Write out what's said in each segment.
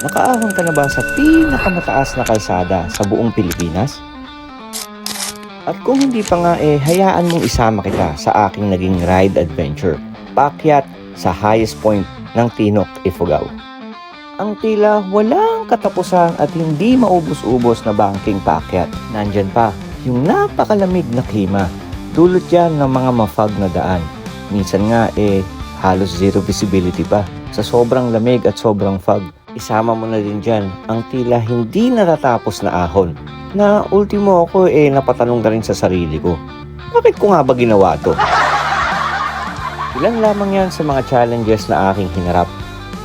Nakaahon ka na ba sa pinakamataas na kalsada sa buong Pilipinas? At kung hindi pa nga hayaan mong isama kita sa aking naging ride adventure, paakyat sa highest point ng Tinok, Ifugao. Ang tila walang katapusan at hindi maubos-ubos na bangking paakyat. Nandyan pa yung napakalamig na klima, dulot yan ng mga mafog na daan. Minsan nga halos zero visibility pa sa sobrang lamig at sobrang fog. Isama mo na din dyan ang tila hindi natatapos na ahon na ultimo ako napatanong na rin sa sarili ko. Bakit ko nga ba ginawa to? Ilan lamang yan sa mga challenges na aking hinarap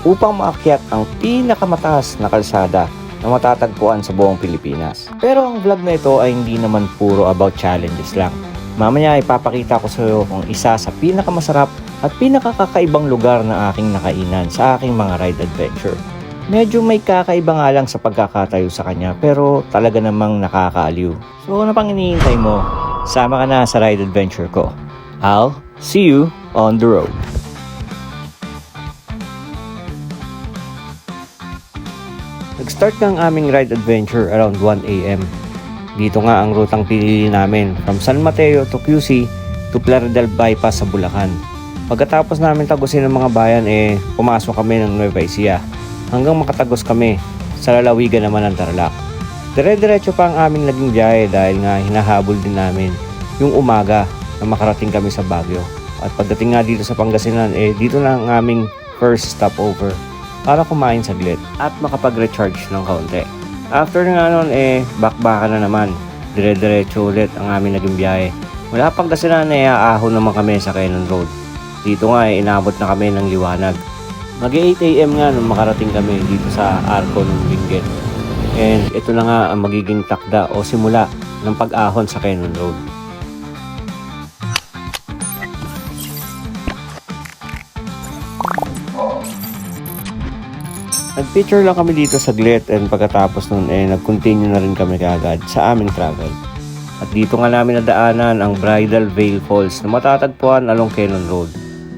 upang maakyat ang pinakamataas na kalsada na matatagpuan sa buong Pilipinas. Pero ang vlog na ito ay hindi naman puro about challenges lang. Mamaya ipapakita ko sa iyo kung isa sa pinakamasarap at pinakakakaibang lugar na aking nakainan sa aking mga ride adventure. Medyo may kakaiba nga lang sa pagkakatayo sa kanya pero talaga namang nakakaaliw. So ano pang iniintay mo? Sama ka na sa ride adventure ko. I'll see you on the road. Nag-start na ang aming ride adventure around 1 AM. Dito nga ang rutang pinili namin from San Mateo to QC to Plaridel Bypass sa Bulacan. Pagkatapos namin tagusin ng mga bayan pumasok kami ng Nueva Ecija hanggang makatagos kami sa lalawigan naman ng Tarlac. Dire-diretso pa ang aming naging biyahe dahil nga hinahabol din namin yung umaga na makarating kami sa Baguio. At pagdating nga dito sa Pangasinan, dito na ang aming first stopover para kumain saglit at makapag-recharge ng kaunti. After nga nun, bakbakan na naman. Dire-diretso ulit ang aming naging biyahe. Mula Pangasinan, aahon naman kami sa Quezon Road. Dito nga, inabot na kami ng liwanag. Mag-8 AM nga nung makarating kami dito sa Arco ng Benguet. And ito na nga ang magiging takda o simula ng pag-ahon sa Quezon Road. Nag-picture lang kami dito saglit and pagkatapos nun nag-continue na rin kami kaagad sa aming travel. At dito nga namin nadaanan ang Bridal Veil Falls na matatagpuan along Quezon Road.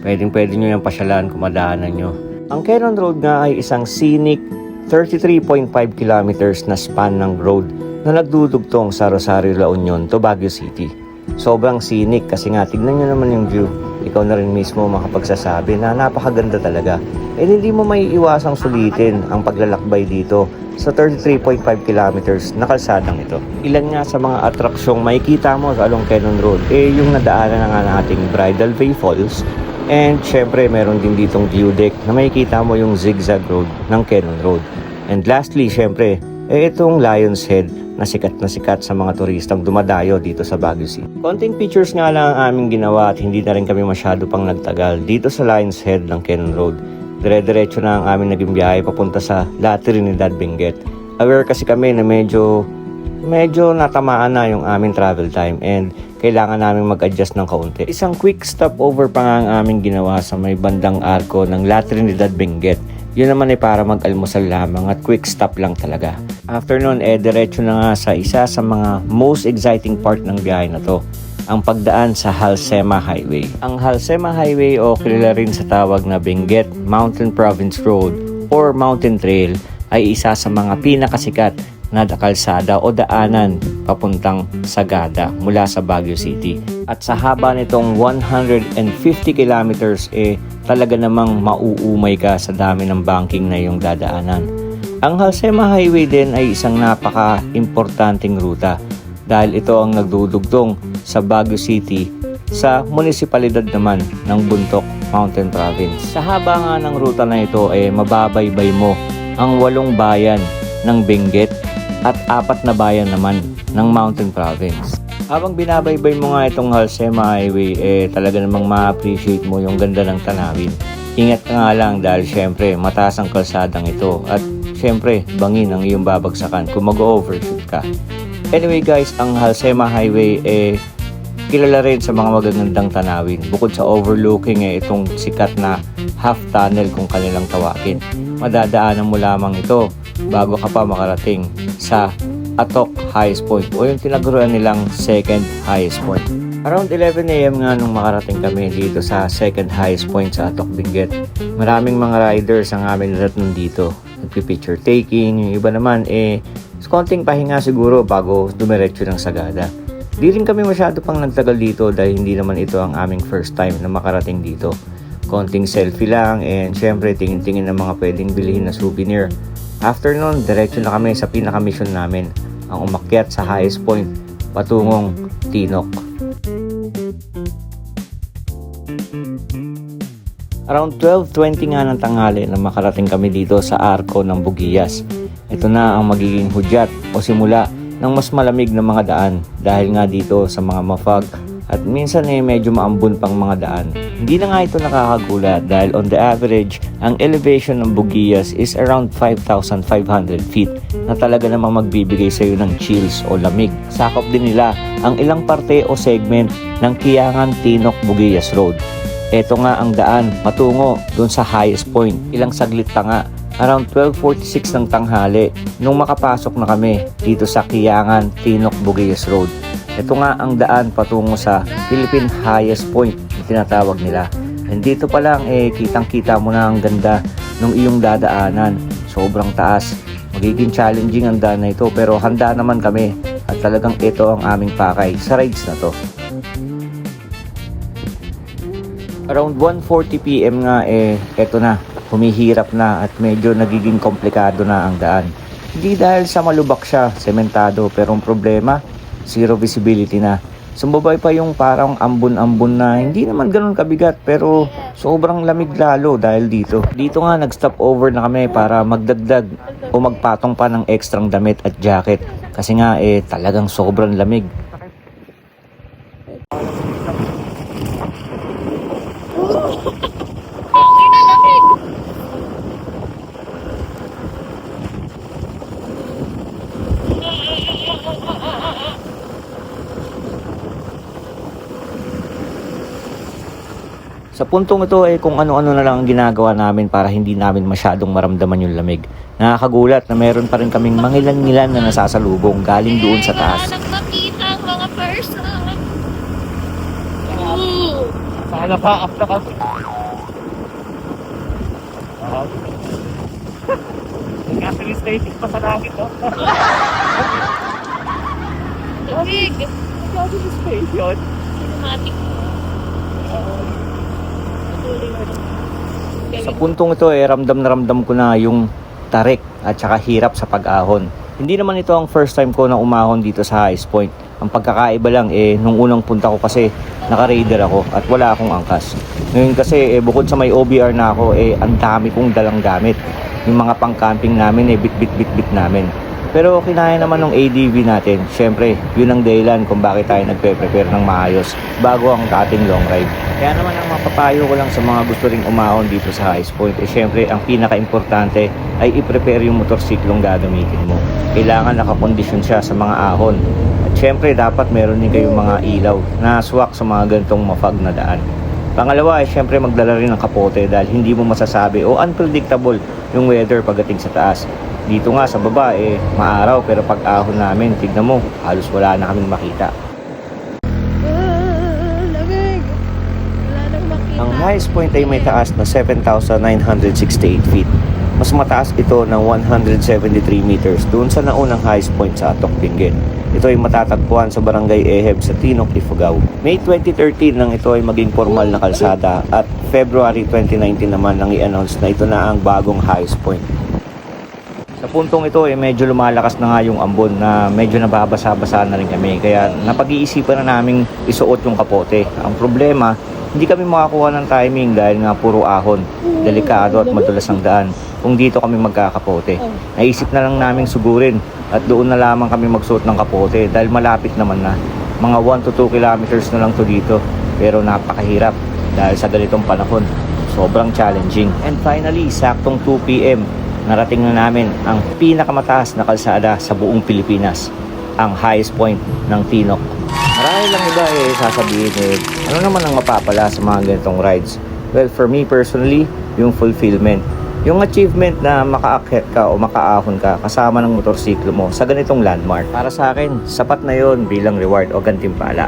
Pwede nyo yung pasyalan kung madaanan nyo. Ang Quezon Road nga ay isang scenic 33.5 kilometers na span ng road na nagdudugtong sa Rosario, La Union to Baguio City. Sobrang scenic kasi nga tignan nyo naman yung view. Ikaw na rin mismo makapagsasabi na napakaganda talaga. Hindi mo may iwasang sulitin ang paglalakbay dito sa 33.5 kilometers na kalsadang ito. Ilan nga sa mga atraksyong makikita mo sa along Quezon Road yung nadaanan na nga nating Bridal Veil Falls. And syempre meron din ditong view deck na makikita mo yung zigzag road ng Quezon Road. And lastly syempre itong Lion's Head na sikat sa mga turistang dumadayo dito sa Baguio City. Konting pictures nga lang ang aming ginawa at hindi na rin kami masyado pang nagtagal dito sa Lion's Head ng Quezon Road. Dire-diretso na ang aming naging biyahe papunta sa La Trinidad, Benguet. Aware kasi kami na medyo natamaan na yung aming travel time and kailangan namin mag-adjust ng kaunti. Isang quick stopover pa nga ang aming ginawa sa may bandang arko ng La Trinidad, Benguet. Yun naman para mag-almusal lamang at quick stop lang talaga. After nun, diretso na nga sa isa sa mga most exciting part ng biyahe na to, ang pagdaan sa Halsema Highway. Ang Halsema Highway o kilala rin sa tawag na Benguet Mountain Province Road or Mountain Trail ay isa sa mga pinakasikat na kalsada o daanan papuntang Sagada mula sa Baguio City. At sa haba nitong 150 kilometers talaga namang mauumay ka sa dami ng banking na iyong dadaanan. Ang Halsema Highway din ay isang napaka-importanting ruta dahil ito ang nagdudugtong sa Baguio City sa munisipalidad naman ng Bontoc Mountain Province. Sa haba nga ng ruta na ito mababaybay mo ang 8 bayan ng Benguet at 4 na bayan naman ng Mountain Province. Habang binabaybay mo nga itong Halsema Highway, talaga namang ma-appreciate mo yung ganda ng tanawin. Ingat ka nga lang dahil syempre mataas ang kalsadang ito at syempre bangin ang iyong babagsakan kung mag-overshoot ka. Anyway guys, ang Halsema Highway kilala rin sa mga magagandang tanawin. Bukod sa overlooking itong sikat na half tunnel kung kanilang tawagin. Madadaanan mo lamang ito bago ka pa makarating sa Atok highest point o yung tinaguruan nilang second highest point. Around 11 AM nga nung makarating kami dito sa second highest point sa Atok, Benguet. Maraming mga riders ang aming natatnan dito. picture taking, yung iba naman konting pahinga siguro bago dumiretso ng Sagada. Di rin kami masyado pang nagtagal dito dahil hindi naman ito ang aming first time na makarating dito. Konting selfie lang and syempre tingin-tingin ng mga pwedeng bilhin na souvenir. After nun, diretso na kami sa pinaka-mission namin, ang umakyat sa highest point patungong Tinok. Around 12:20 nga ng tanghali na makarating kami dito sa arko ng Buguias. Ito na ang magiging hudyat o simula ng mas malamig na mga daan dahil nga dito sa mga mafog at minsan medyo maambon pang mga daan. Hindi na nga ito nakakagulat dahil on the average, ang elevation ng Buguias is around 5,500 feet na talaga namang magbibigay sa iyo ng chills o lamig. Sakop din nila ang ilang parte o segment ng Kiangan Tinok Buguias Road. Ito nga ang daan patungo dun sa highest point. Ilang saglit pa nga, around 12:46 ng tanghali nung makapasok na kami dito sa Kiangan Tinok Buguias Road. Ito nga ang daan patungo sa Philippine Highest Point na tinatawag nila. And dito pa lang kitang-kita mo na ang ganda ng iyong dadaanan. Sobrang taas. Magiging challenging ang daan na ito pero handa naman kami at talagang ito ang aming pakay sa rides na to. Around 1:40 PM nga eto na, humihirap na at medyo nagiging komplikado na ang daan. Hindi dahil sa malubak siya, sementado, pero ang problema, zero visibility na. Sumabay pa yung parang ambon-ambon na hindi naman ganun kabigat pero sobrang lamig lalo dahil dito. Dito nga nag-stop over na kami para magdagdag o magpatong pa ng ekstrang damit at jacket kasi nga talagang sobrang lamig. Sa puntong ito kung ano-ano na lang ang ginagawa namin para hindi namin masyadong maramdaman yung lamig. Nakakagulat na meron pa rin kaming mangilan-ngilan na nasasalubong galing doon sa taas. Nakakita ang mga person. Sana pa after kasi. Actually static pa sa langit, no? Lamig. Actually station. Cinematic. Sa puntong ito ramdam na ramdam ko na yung tarik at saka hirap sa pag-ahon. Hindi naman ito ang first time ko na umahon dito sa highest point. Ang pagkakaiba lang nung unang punta ko kasi naka-raider ako at wala akong angkas. Ngayon kasi bukod sa may OBR na ako ang dami kong dalang gamit. Yung mga pang-camping namin bit namin. Pero kinaya naman ng ADV natin. Syempre, yun ang dahilan kung bakit tayo nagpe-prepare ng maayos bago ang ating long ride. Kaya naman ang mapapayo ko lang sa mga gusto ring umahon dito sa highest point syempre ang pinaka-importante ay i-prepare yung motorsiklong gagamitin mo. Kailangan nakakondisyon siya sa mga ahon. At syempre dapat meron din kayong mga ilaw na swak sa mga ganitong mafog na daan. Pangalawa syempre magdala rin ng kapote dahil hindi mo masasabi o unpredictable yung weather pagdating sa taas. Dito nga sa baba maaraw pero pag ahon namin tignan mo halos wala na kaming makita. Lamig. Wala nang makita. Ang highest point ay may taas na 7,968 feet. Mas mataas ito ng 173 meters doon sa naunang highest point sa Atok Benguet. Ito ay matatagpuan sa Barangay Eheb sa Tinok, Ifugao. May 2013 nang ito ay maging formal na kalsada at February 2019 naman nang i-announce na ito na ang bagong highest point. Sa puntong ito medyo lumalakas na nga yung ambon na medyo nababasa-basa na rin kami kaya napag-iisipan na naming isuot yung kapote. Ang problema, hindi kami makakuha ng timing dahil nga puro ahon, delikado at madulas ang daan kung dito kami magkakapote. Naisip na lang naming sugurin at doon na lamang kami magsuot ng kapote dahil malapit naman na. Mga 1 to 2 kilometers na lang to dito pero napakahirap dahil sa ganitong panahon. Sobrang challenging. And finally, saktong 2 PM, narating na namin ang pinakamataas na kalsada sa buong Pilipinas, ang highest point ng Tinok. Marami lang iba sasabihin ano naman ang mapapala sa mga ganitong rides? Well, for me personally, yung fulfillment. Yung achievement na makaakyat ka o makaahon ka kasama ng motorsiklo mo sa ganitong landmark. Para sa akin, sapat na yon bilang reward o gantimpala.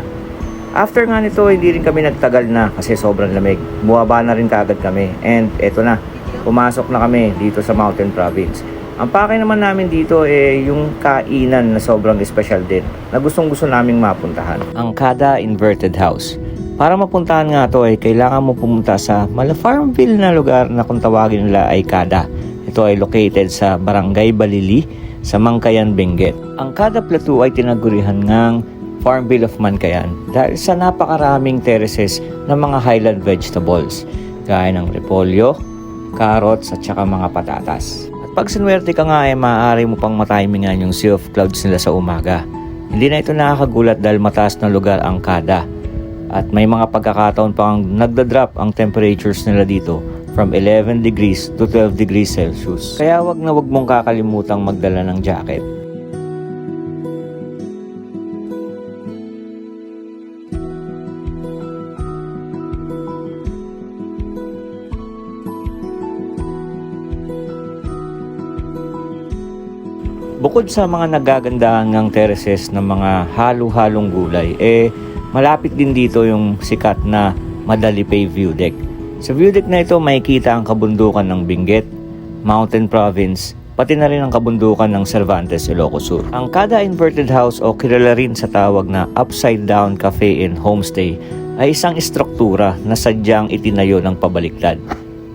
After nga nito, hindi rin kami nagtagal na kasi sobrang lamig. Buwaba na rin kaagad kami and eto na, pumasok na kami dito sa Mountain Province. Ang pakay naman namin dito yung kainan na sobrang special din na gustong-gusto naming mapuntahan. Ang Kada Inverted House. Para mapuntahan nga to kailangan mo pumunta sa Farmville na lugar na kung tawagin nila ay Kada. Ito ay located sa Barangay Balili sa Mangkayan, Benguet. Ang Kada Plateau ay tinagurihan ngang Farmville of Mankayan dahil sa napakaraming terraces ng mga highland vegetables gaya ng repolyo, carrots at saka mga patatas. Pag sinwerte ka nga maaari mo pang matimingan yung sea of clouds nila sa umaga. Hindi na ito nakakagulat dahil mataas na lugar ang Kada. At may mga pagkakataon pang nagda-drop ang temperatures nila dito from 11 degrees to 12 degrees Celsius. Kaya wag na wag mong kakalimutang magdala ng jacket. Bukod sa mga nagagandahan ng terraces ng mga halo-halong gulay, malapit din dito yung sikat na Madalipay View Deck. Sa view deck na ito, makikita ang kabundukan ng Benguet, Mountain Province, pati na rin ang kabundukan ng Cervantes, Ilocos Sur. Ang Kada Inverted House o kilala rin sa tawag na Upside Down Cafe and Homestay ay isang istruktura na sadyang itinayo ng pabaliktad.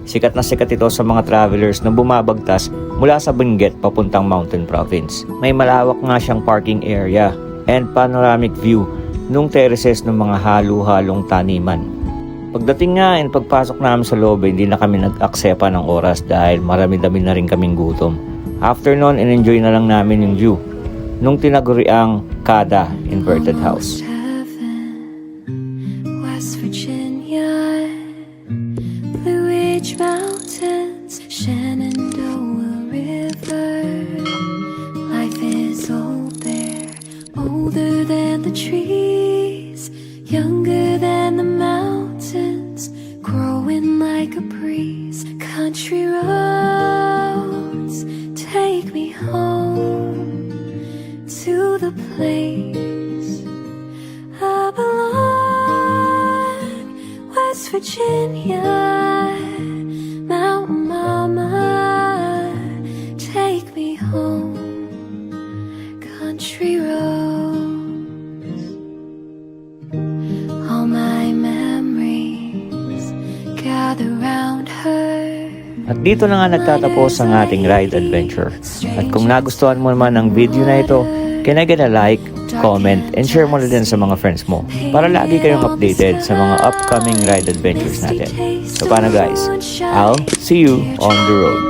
Sikat na sikat ito sa mga travelers na bumabagtas mula sa Benguet papuntang Mountain Province. May malawak nga siyang parking area and panoramic view nung terraces ng mga halo-halong taniman. Pagdating nga and pagpasok namin sa loob, hindi na kami nag-aksepa ng oras dahil marami-dami na rin kaming gutom. After nun, in-enjoy na lang namin yung view nung tinaguriang Kada Inverted House. West Virginia, Blue Ridge Mountains, Shenandoah River. Life is old there, older than the trees, younger than the mountains, growing like a breeze. Country roads take me home to the place I belong. West Virginia, Mountain Mama, take me home. Country roads, all my memories gather round her. At dito na nga nagtatapos ang ating ride adventure. At kung nagustuhan mo naman ang video na ito, can I get a like, comment, and share mo na din sa mga friends mo para lagi kayong updated sa mga upcoming ride adventures natin. So paano guys? I'll see you on the road.